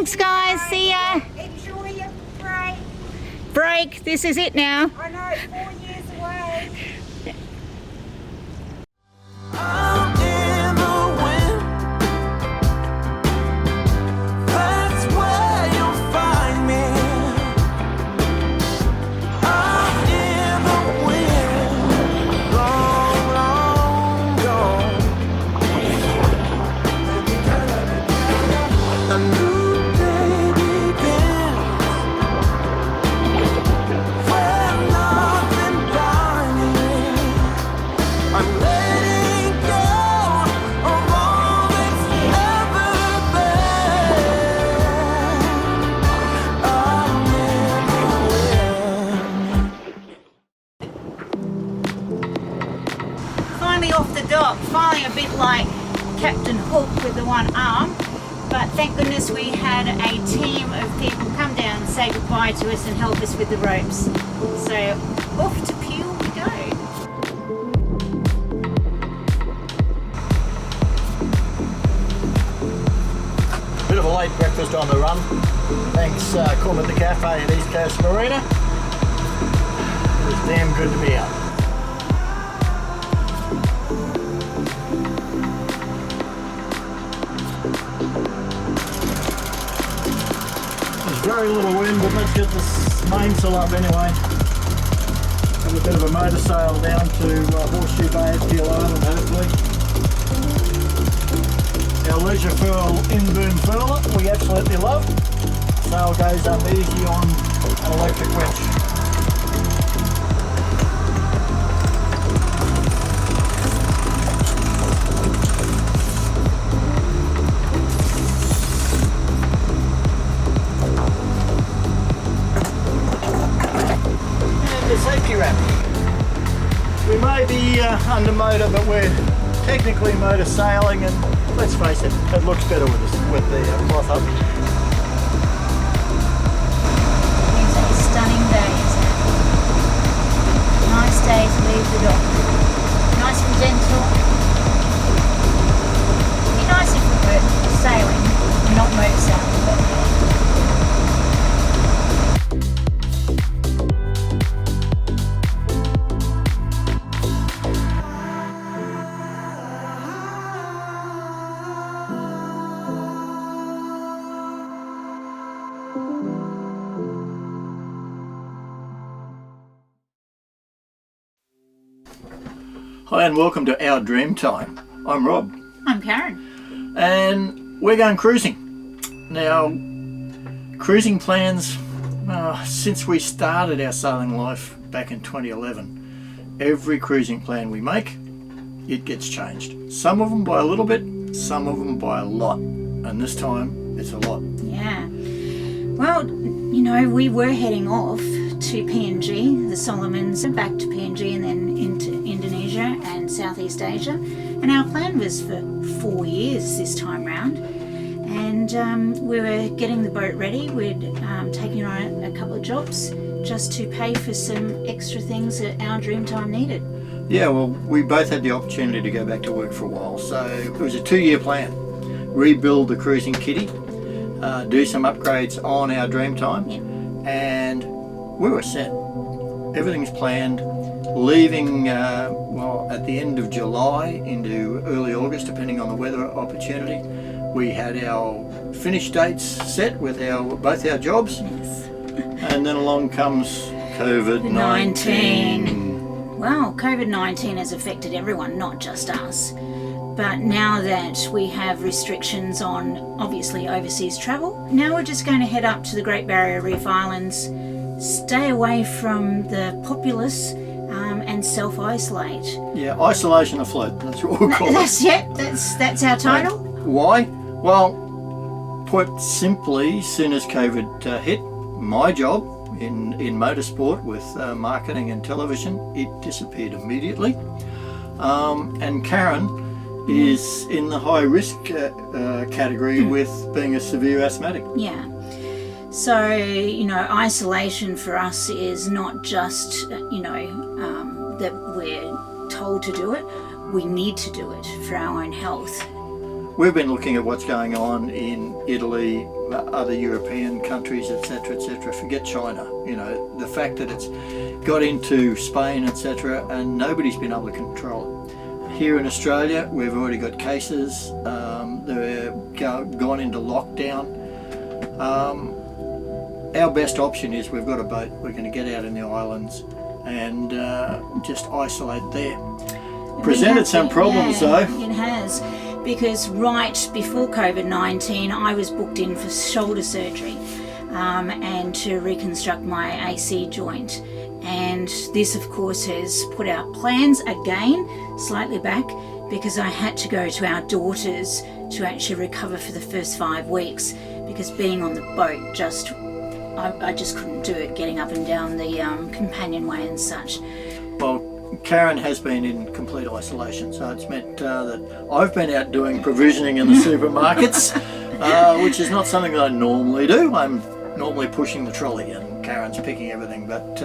Thanks, guys. See ya. Enjoy your break. Break. This is it now. I know, 4 years away. I'm in the wind. That's where you'll find me. I'm in the wind. Long, long gone. A new day begins. Where nothing binds me. I'm letting go of all that's ever been. I'm in the wind. Finally off the dock. Finally a bit like Captain Hook with the one arm. But thank goodness we had a team of people come down and say goodbye to us and help us with the ropes. So off to Peel we go. Bit of a late breakfast on the run. Thanks, Corman the Cafe at East Coast Marina. It was damn good to be out. There's very little wind, but let's get this mainsail up anyway. Have a bit of a motor sail down to Horseshoe Bay at Peel Island, hopefully. Our leisure furl in-boom furler we absolutely love. Sail goes up easy on an electric winch. And the safety wrap. We may be under motor, but we're technically motor sailing, and let's face it, it looks better with the cloth up. It's a stunning day, isn't it? Nice day to leave the dock. Nice and gentle. It'd be nice if we were sailing, not motor sailing, but Hi and welcome to Our Dreamtime. I'm Rob I'm Karen. and we're going cruising. Now, cruising plans, since we started our sailing life back in 2011, every cruising plan we make, it gets changed. Some of them by a little bit, some of them by a lot, and this time it's a lot. Yeah. Well, you know, we were heading off to PNG, the Solomons, back to PNG and then into Indonesia and Southeast Asia. And our plan was for 4 years this time round. And we were getting the boat ready. We'd taken on a couple of jobs just to pay for some extra things that Our Dreamtime needed. Yeah, well, we both had the opportunity to go back to work for a while, so it was a 2-year plan. Rebuild the cruising kitty, do some upgrades on Our Dreamtime, and we were set. Everything's planned. Leaving, at the end of July into early August, depending on the weather opportunity. We had our finish dates set with both our jobs, and then along comes COVID-19. Well, COVID-19 has affected everyone, not just us. But now that we have restrictions on, obviously, overseas travel, now we're just going to head up to the Great Barrier Reef Islands, stay away from the populace, and self-isolate. Yeah, isolation afloat, that's what we'll call it. That's our title. Why? Well, put simply, as soon as COVID hit, my job in motorsport with marketing and television, it disappeared immediately. And Karen is in the high risk category with being a severe asthmatic. Yeah. So, you know, isolation for us is not just, that we're told to do it. We need to do it for our own health. we've been looking at what's going on in Italy, other European countries, etc., etc. Forget China. You know, the fact that it's got into Spain, etc., and nobody's been able to control it. Here in Australia, we've already got cases. They're gone into lockdown. Our best option is we've got a boat. We're going to get out in the islands and just isolate there. Presented some problems though. It has, because right before COVID-19 I was booked in for shoulder surgery and to reconstruct my AC joint, and this of course has put our plans again slightly back, because I had to go to our daughters to actually recover for the first 5 weeks, because being on the boat I just couldn't do it, getting up and down the companionway and such. Well, Karen has been in complete isolation, so it's meant that I've been out doing provisioning in the supermarkets, which is not something that I normally do. I'm normally pushing the trolley and Karen's picking everything, but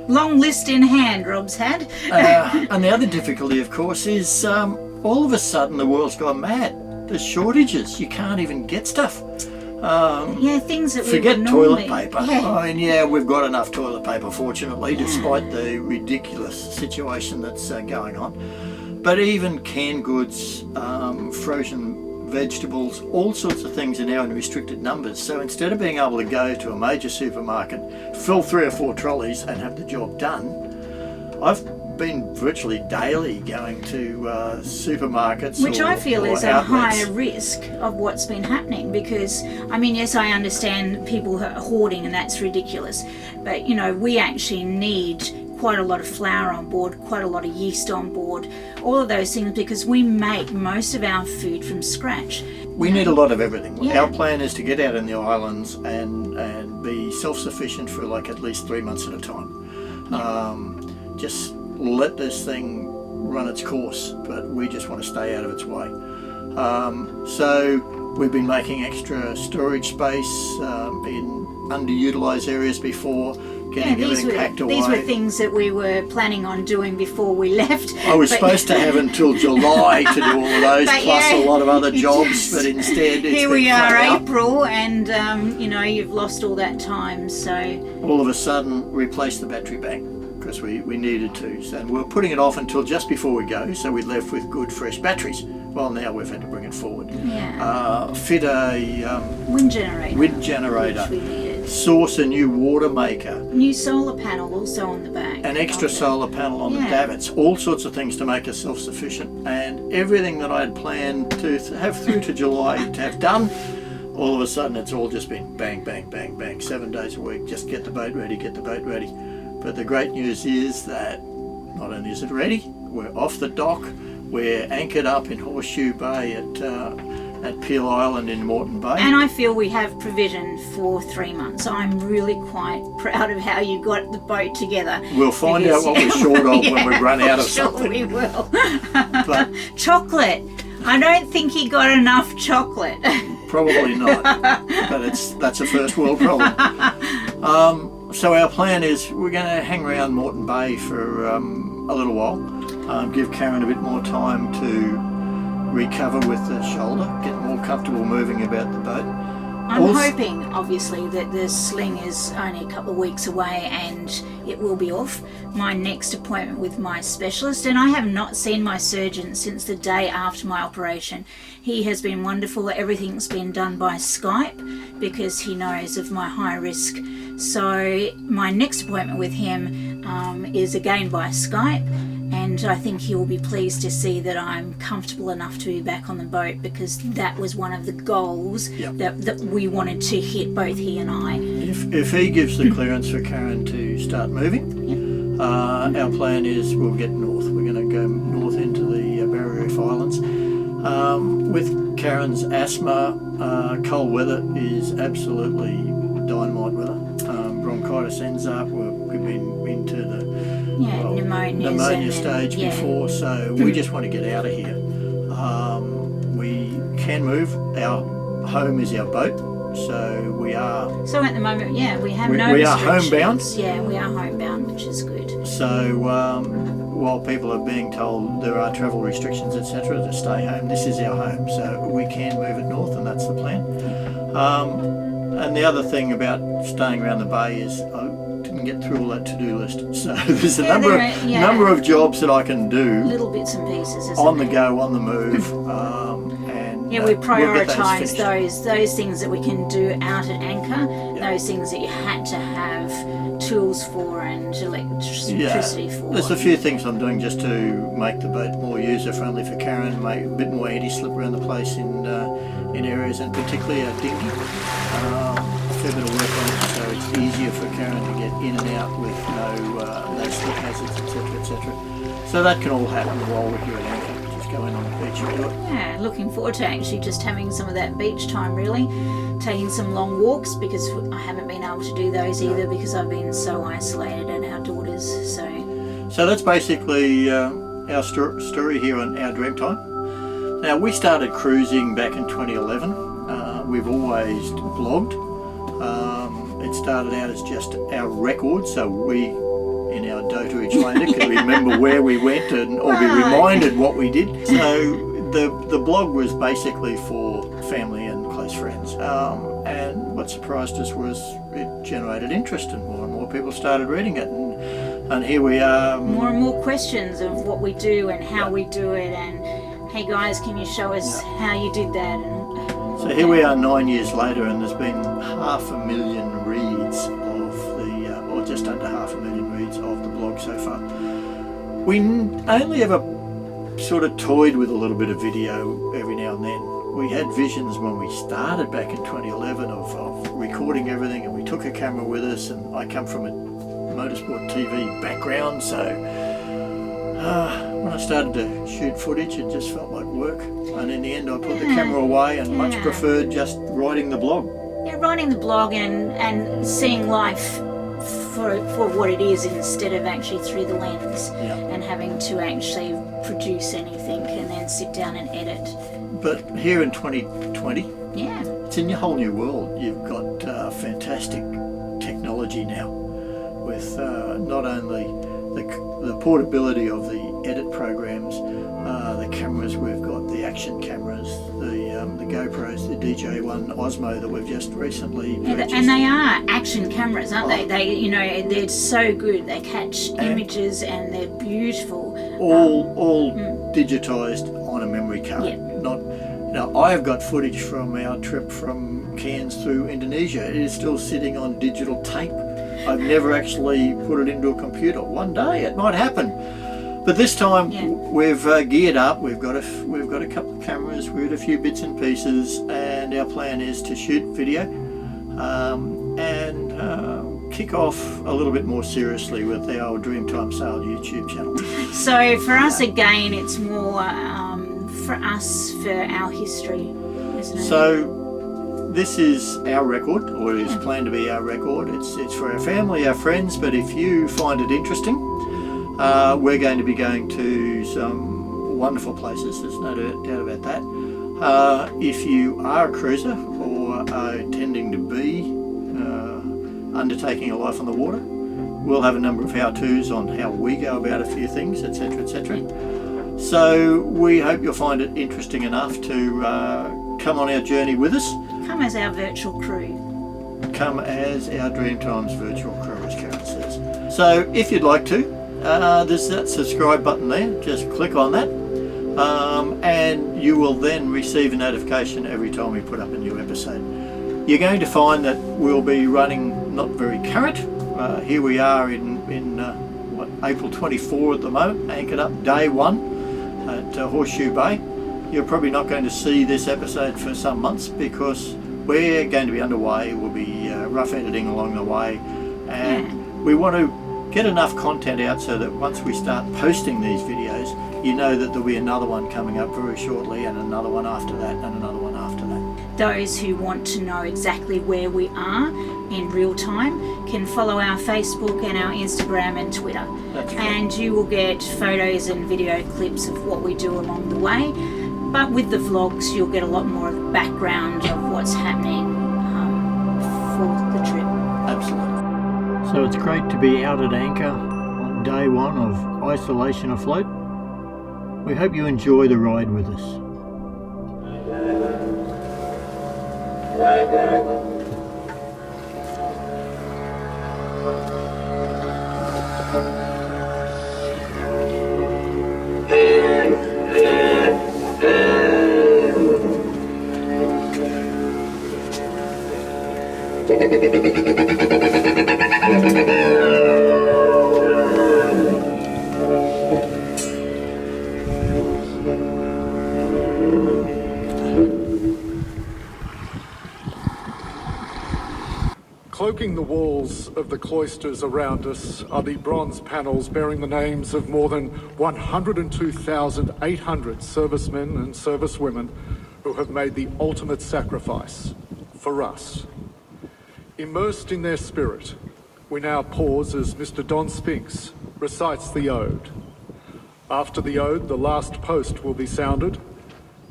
long list in hand Rob's had. and the other difficulty of course is all of a sudden the world's gone mad. There's shortages, you can't even get stuff. Things that we forget would toilet normally, paper. I mean, we've got enough toilet paper, fortunately, despite the ridiculous situation that's going on. But even canned goods, frozen vegetables, all sorts of things are now in restricted numbers. So instead of being able to go to a major supermarket, fill 3 or 4 trolleys and have the job done, I've been virtually daily going to supermarkets, which I feel is a outlets. higher risk of what's been happening, because I mean, yes, I understand people are hoarding and that's ridiculous, but you know, we actually need quite a lot of flour on board, quite a lot of yeast on board, all of those things, because we make most of our food from scratch. We need a lot of everything. Yeah. Our plan is to get out in the islands and be self-sufficient for like at least 3 months at a time. Just let this thing run its course, but we just want to stay out of its way. So we've been making extra storage space in underutilised areas before, getting everything packed away. These were things that we were planning on doing before we left. I was supposed to have until July to do all of those, plus a lot of other jobs, but instead it's here been we are, cut out. April, and you know, you've lost all that time. So all of a sudden replace the battery bank, because we needed to, and we were putting it off until just before we go, so we left with good fresh batteries. Well, now we've had to bring it forward. Fit a wind generator, which we needed. Source a new water maker, new solar panel also on the back, an extra solar panel on the davits, all sorts of things to make us self-sufficient, and everything that I had planned to have through to July to have done, all of a sudden it's all just been bang, bang, bang, bang, 7 days a week, just get the boat ready, get the boat ready. But the great news is that not only is it ready, we're off the dock, we're anchored up in Horseshoe Bay at Peel Island in Moreton Bay. And I feel we have provision for 3 months. I'm really quite proud of how you got the boat together. We'll find out what we're short of when we run out of something. We will. But chocolate. I don't think he got enough chocolate. Probably not. But that's a first world problem. So our plan is we're going to hang around Moreton Bay for a little while, give Karen a bit more time to recover with the shoulder, get more comfortable moving about the boat. I'm hoping, obviously, that the sling is only a couple of weeks away and it will be off. My next appointment with my specialist, and I have not seen my surgeon since the day after my operation. He has been wonderful. Everything's been done by Skype because he knows of my high risk. So my next appointment with him is again by Skype, and I think he will be pleased to see that I'm comfortable enough to be back on the boat, because that was one of the goals that we wanted to hit, both he and I. If he gives the clearance for Karen to start moving, our plan is we'll get north. We're going to go north into the Barrier Reef Islands. With Karen's asthma, cold weather is absolutely dynamite weather. Bronchitis ends up. We've been into the pneumonia stage before, so we just want to get out of here. We can move. Our home is our boat, so we are. So at the moment, we have we no are restrictions. homebound. Yeah, we are homebound, which is good. So while people are being told there are travel restrictions, etc., to stay home, this is our home, so we can move it north, and that's the plan. And the other thing about staying around the bay is I didn't get through all that to-do list, so there's a number of jobs that I can do, little bits and pieces, isn't on the there? go, on the move, and we we'll get prioritise finished. those things that we can do out at anchor, those things that you had to have tools for and electricity for. There's a few things I'm doing just to make the boat more user-friendly for Karen, make a bit more anti-slip around the place in areas, and particularly our dinghy. A fair bit of work on it, so it's easier for Karen to get in and out with no slip hazards, etc., etc. So that can all happen while we're here at anchor. Just go in on the beach and do it. Yeah, looking forward to actually just having some of that beach time, really. Taking some long walks, because I haven't been able to do those either because I've been so isolated at our daughters. So that's basically our story here on Our Dreamtime. Now, we started cruising back in 2011. We've always blogged. It started out as just our record, so we, in our dotage later, can remember where we went or be reminded what we did. So the blog was basically for family and close friends. And what surprised us was it generated interest, and more people started reading it. And here we are. More and more questions of what we do and how we do it, and hey guys, can you show us how you did that? And so here we are 9 years later, and there's been 500,000 reads of the, or just under 500,000 reads of the blog so far. We only ever sort of toyed with a little bit of video every now and then. We had visions when we started back in 2011 of recording everything, and we took a camera with us, and I come from a motorsport TV background, so when I started to shoot footage, it just felt like work, and in the end I put the camera away and much preferred just writing the blog. Yeah, writing the blog and seeing life for what it is, instead of actually through the lens and having to actually produce anything and then sit down and edit. But here in 2020, it's in a whole new world. You've got fantastic technology now, with not only the portability of the edit programs, the cameras we've got, the action cameras, the GoPros, the DJ1 Osmo that we've just recently purchased. And they are action cameras, aren't they? They're so good. They catch images and they're beautiful. All digitised on a memory card. Yeah. Now, I have got footage from our trip from Cairns through Indonesia. It is still sitting on digital tape. I've never actually put it into a computer. One day it might happen, but this time we've geared up. We've got a couple of cameras. We've got a few bits and pieces, and our plan is to shoot video and kick off a little bit more seriously with our Dreamtimesail YouTube channel. So for us again, it's more for us, for our history, isn't it? So this is our record, or it is planned to be our record. It's for our family, our friends, but if you find it interesting, we're going to be going to some wonderful places, there's no doubt about that. If you are a cruiser or are intending to be undertaking a life on the water, we'll have a number of how-tos on how we go about a few things, etc., etc. So we hope you'll find it interesting enough to come on our journey with us. Come as our virtual crew. Come as our Dreamtime's virtual crew, as Karen says. So if you'd like to, there's that subscribe button there. Just click on that, and you will then receive a notification every time we put up a new episode. You're going to find that we'll be running not very current. Here we are in April 24 at the moment, anchored up day 1 at Horseshoe Bay. You're probably not going to see this episode for some months because we're going to be underway. We'll be rough editing along the way, and we want to get enough content out so that once we start posting these videos, you know that there'll be another one coming up very shortly, and another one after that, and another one after that. Those who want to know exactly where we are in real time can follow our Facebook and our Instagram and Twitter. That's right. And you will get photos and video clips of what we do along the way. But with the vlogs, you'll get a lot more of the background of what's happening for the trip. Absolutely. So it's great to be out at anchor on day one of Isolation Afloat. We hope you enjoy the ride with us. Cloaking the walls of the cloisters around us are the bronze panels bearing the names of more than 102,800 servicemen and servicewomen who have made the ultimate sacrifice for us. Immersed in their spirit, we now pause as Mr. Don Spinks recites the ode. After the ode, the last post will be sounded,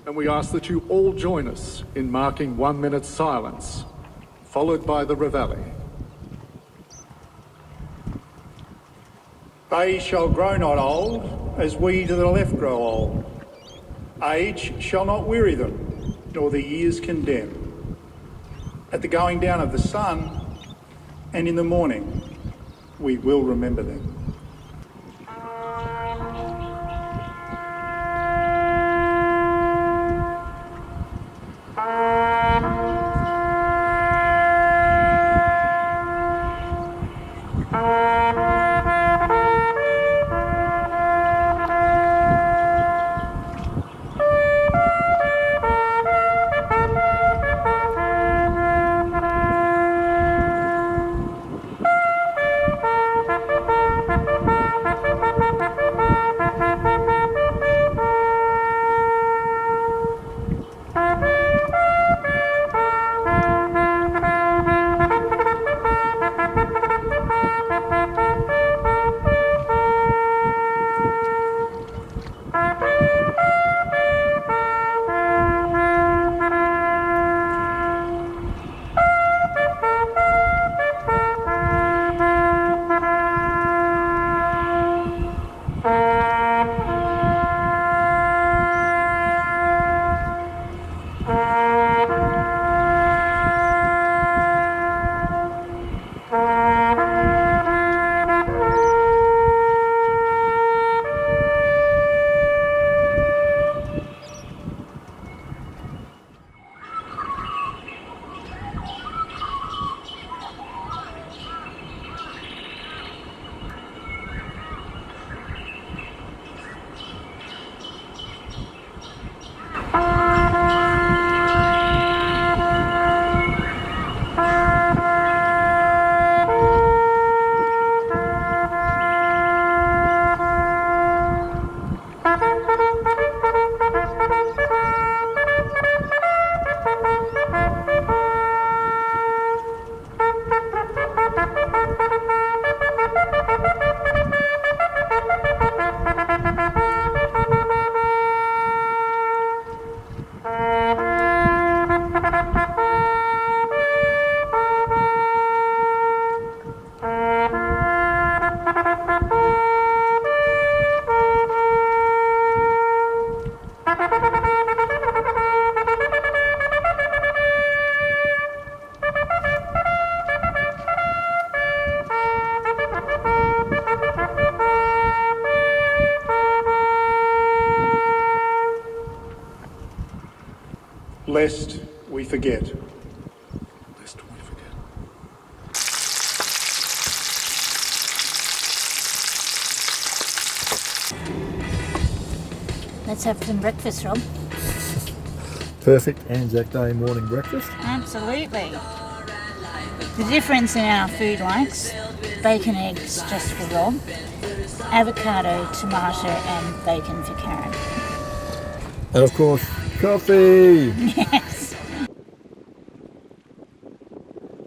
and we ask that you all join us in marking 1 minute's silence, followed by the reveille. They shall grow not old, as we to the left grow old. Age shall not weary them, nor the years condemn. At the going down of the sun, and in the morning, we will remember them. Lest we forget. Lest we forget. Let's have some breakfast, Rob. Perfect Anzac Day morning breakfast. Absolutely. The difference in our food likes: bacon, eggs just for Rob, avocado, tomato and bacon for Karen. And of course, coffee! Yes.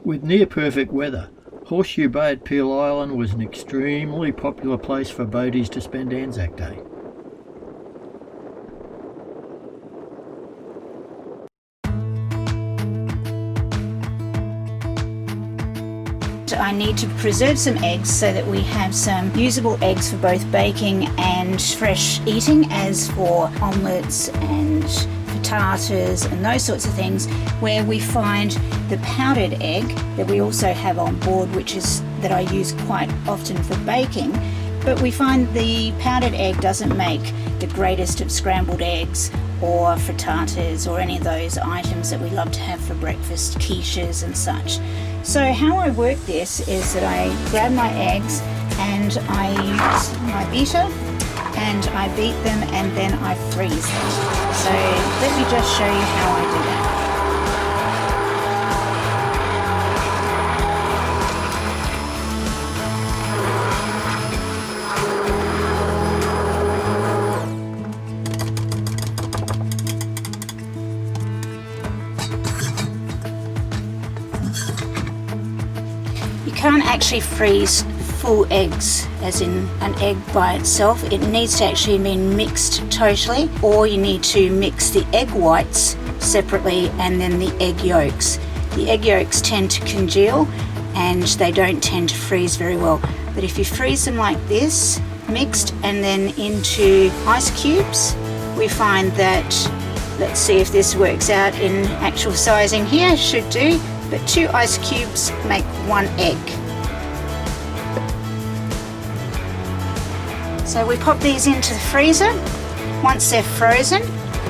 With near perfect weather, Horseshoe Bay at Peel Island was an extremely popular place for boaties to spend Anzac Day. I need to preserve some eggs so that we have some usable eggs for both baking and fresh eating, as for omelettes and tartars and those sorts of things, where we find the powdered egg that we also have on board, which is that I use quite often for baking. But we find the powdered egg doesn't make the greatest of scrambled eggs or frittatas or any of those items that we love to have for breakfast, quiches and such. So how I work this is that I grab my eggs and I use my beater and I beat them and then I freeze them. So let me just show you how I do that. You can't actually freeze full eggs, as in an egg by itself. It needs to actually be mixed totally, or you need to mix the egg whites separately and then the egg yolks. The egg yolks tend to congeal and they don't tend to freeze very well. But if you freeze them like this, mixed and then into ice cubes, we find that, let's see if this works out in actual sizing here, should do, but 2 ice cubes make 1 egg. So we pop these into the freezer. Once they're frozen,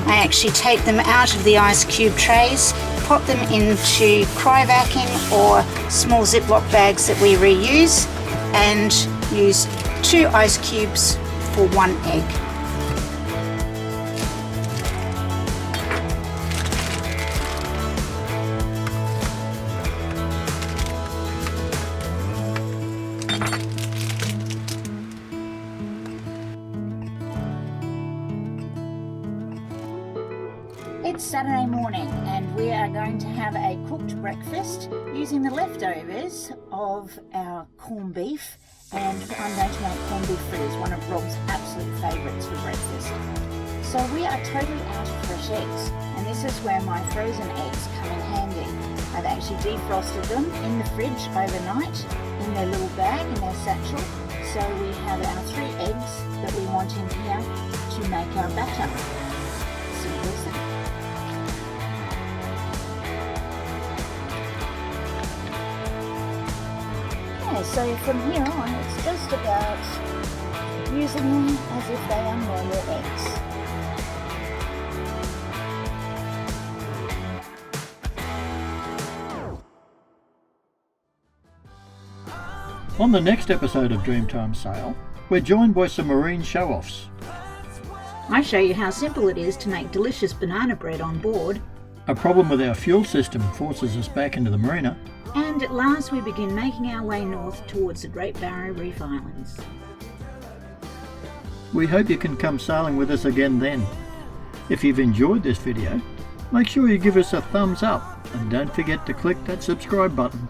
I actually take them out of the ice cube trays, pop them into cryovacuum or small Ziploc bags that we reuse, and use 2 ice cubes for 1 egg. It's Saturday morning and we are going to have a cooked breakfast using the leftovers of our corned beef, and I'm going to make corned beef fritters, one of Rob's absolute favourites for breakfast. So we are totally out of fresh eggs, and this is where my frozen eggs come in handy. I've actually defrosted them in the fridge overnight in their little bag, in their satchel. So we have our 3 eggs that we want in here to make our batter. Simple as that. So from here on, it's just about using them as if they are normal eggs. On the next episode of Dreamtimesail, we're joined by some marine show-offs. I show you how simple it is to make delicious banana bread on board. A problem with our fuel system forces us back into the marina. And at last we begin making our way north towards the Great Barrier Reef Islands. We hope you can come sailing with us again then. If you've enjoyed this video, make sure you give us a thumbs up and don't forget to click that subscribe button.